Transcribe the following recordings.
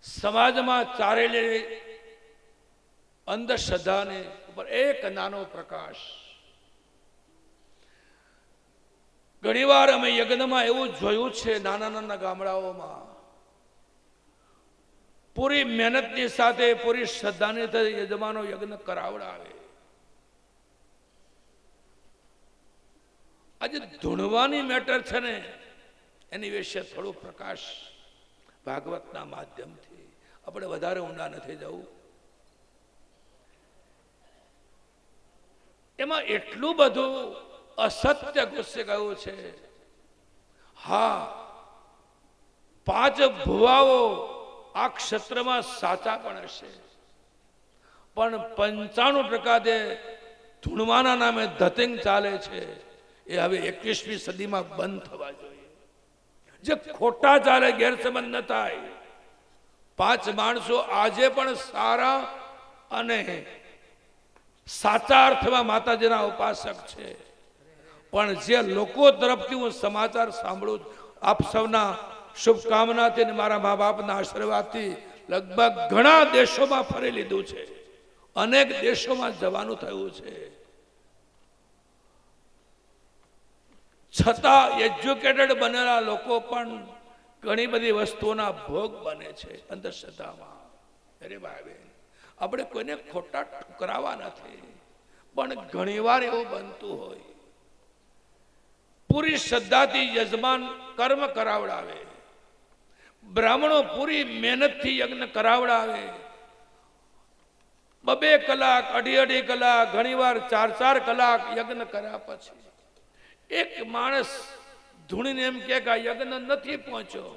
સમાજમાં ચારેલી અંધશ્રદ્ધાને ઉપર એક નાનો પ્રકાશ. ઘણીવાર અમે યજ્ઞમાં એવું જોયું છે, નાના નાના ગામડાઓમાં પૂરી મહેનતની સાથે પૂરી શ્રદ્ધાની સાથે યજમાનો યજ્ઞ કરાવડાવે. આજે ધૂણવાની મેટર છે ને, એની વિશે થોડો પ્રકાશ ભાગવતના માધ્યમથી. આપણે વધારે ઊંડા નથી જવું. એમાં એટલું બધું અસત્ય ઘૂસી ગયું છે. હા, 5 ભુવાઓ આ ક્ષેત્રમાં સાચા પણ હશે, પણ 95% જે ધૂણવાના નામે ધતિંગ ચાલે છે એ હવે 21મી સદીમાં બંધ થવા જોઈએ. જે ખોટા ચાલે, ગેરસમજ ન થાય. 5 માણસો આજે પણ સારા અને સાચા અર્થમાં માતાજીના ઉપાસક છે, પણ જે લોકો તરફથી હું સમાચાર સાંભળું, આપ સૌના શુભકામનાથી અને મારા મા બાપના આશીર્વાદથી લગભગ ઘણા દેશોમાં ફરી લીધું છે, અનેક દેશોમાં જવાનું થયું છે, છતાં એજ્યુકેટેડ બનેલા લોકો પણ ઘણી બધી વસ્તુઓના ભોગ બને છે અંધશ્રદ્ધામાં. અરે ભાઈ, આપણે કોઈને ખોટા ઠુકરાવા નથી, પણ ઘણીવાર એવું બનતું હોય. પૂરી શ્રદ્ધાથી યજમાન કર્મ કરાવડાવે, બ્રાહ્મણો પૂરી મહેનતથી યજ્ઞ કરાવડાવે. 2 કલાક, 2.5 કલાક, ઘણીવાર 4 કલાક યજ્ઞ કર્યા પછી એક માણસ ધૂણીને એમ કે આ યજ્ઞ નથી પહોંચ્યો.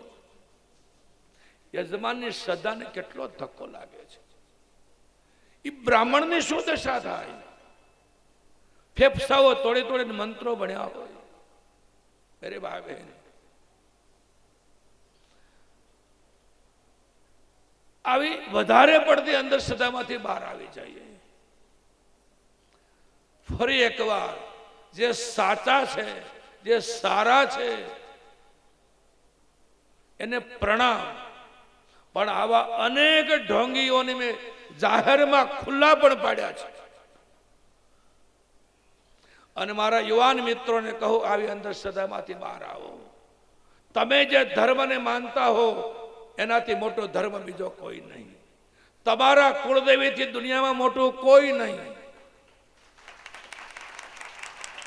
યજમાનની શ્રદ્ધાને કેટલો ધક્કો લાગે છે. એ બ્રાહ્મણની શું દશા થાય? ફેફસાઓ તોડી તોડીને મંત્રો ભણ્યા હોય. અરે ભાઈ બહેન, આવી વધારે પડતી અંધશ્રદ્ધામાંથી બહાર આવી જઈએ. ફરી એકવાર, જે સાચા છે, જે સારા છે, એને પ્રણામ. પણ આવા અનેક ઢોંગીઓને મેં જાહેરમાં ખુલ્લા પણ પાડ્યા છે. અને મારા યુવાન મિત્રોને કહું, આવી અંધશ્રદ્ધામાંથી બહાર આવો. તમે જે ધર્મને માનતા હો એનાથી મોટો ધર્મ બીજો કોઈ નહીં. તમારા કુળદેવીથી દુનિયામાં મોટું કોઈ નહીં.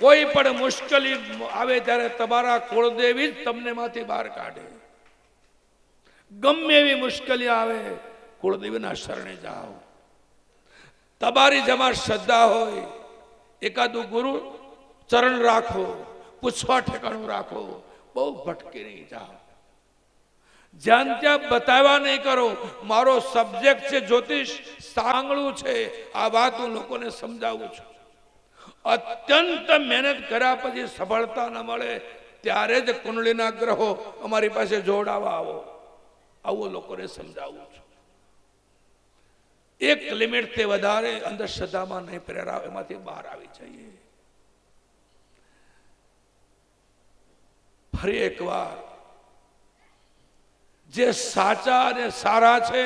કોઈ પણ મુશ્કેલી આવે ત્યારે તમારા કુળદેવી જ તમને માંથી બહાર કાઢે. ગમે એવી મુશ્કેલી આવે, કુળદેવીના શરણે જાઓ. તમારી જેમાં શ્રદ્ધા હોય, એકાદું ગુરુ ચરણ રાખો, પૂછવા ઠેકાણું રાખો, બહુ ભટકી નહીં જાઓ. જ્યાં ત્યાં બતાવવા નહીં કરો. મારો સબ્જેક્ટ છે જ્યોતિષ, સાંગળું છે. આ વાત હું લોકોને સમજાવું છું. અત્યંત મહેનત કર્યા પછી સફળતા ન મળે ત્યારે જ કુંડળીના ગ્રહો અમારી પાસે જોડાવા આવો, આવું લોકોને સમજાવું છું. એક લિમિટથી વધારે અંધશ્રદ્ધામાં નહીં પ્રેરાવ, એમાંથી બહાર આવી જઈએ. ફરી એકવાર, જે સાચા અને સારા છે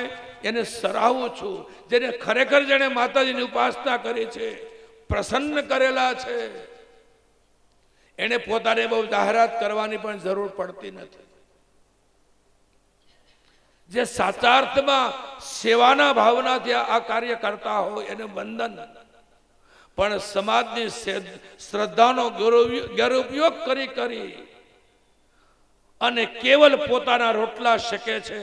એને સરાહું છું. જેને ખરેખર જેને માતાજીની ઉપાસના કરી છે, પ્રસન્ન કરેલા છે, એને પોતાને બહુ જાહેરાત કરવાની પણ જરૂર પડતી નથી. જે સાચા અર્થમાં સેવાના ભાવનાથી આ કાર્ય કરતા હોય એને વંદન. પણ સમાજની શ્રદ્ધાનો ગેરઉપયોગ કરી અને કેવલ પોતાના રોટલા શકે છે,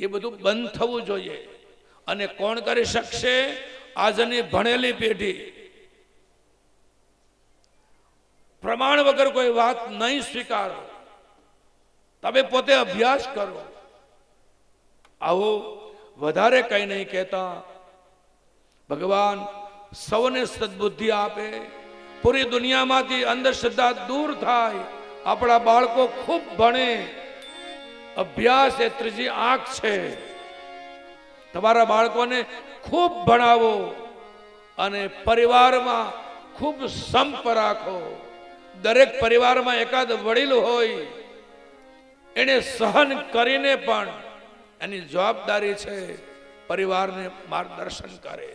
એ બધું બંધ થવું જોઈએ. અને કોણ કરી શકશે? આજની ભણેલી પેઢી. પ્રમાણ વગર કોઈ વાત નહીં સ્વીકારો. તમે પોતે અભ્યાસ કરો. આવો વધારે કઈ નહીં કહેતા. ભગવાન સૌને સદબુદ્ધિ આપે. પૂરી દુનિયામાંથી અંધશ્રદ્ધા દૂર થાય. આપણા બાળકો ખૂબ ભણે. અભ્યાસ એ ત્રીજી આંખ છે. તમારા બાળકોને ખૂબ ભણાવો અને પરિવારમાં ખૂબ સંપ રાખો. દરેક પરિવારમાં એકાદ વડીલ હોય, એને સહન કરીને પણ એની જવાબદારી છે પરિવારને માર્ગદર્શન કરે.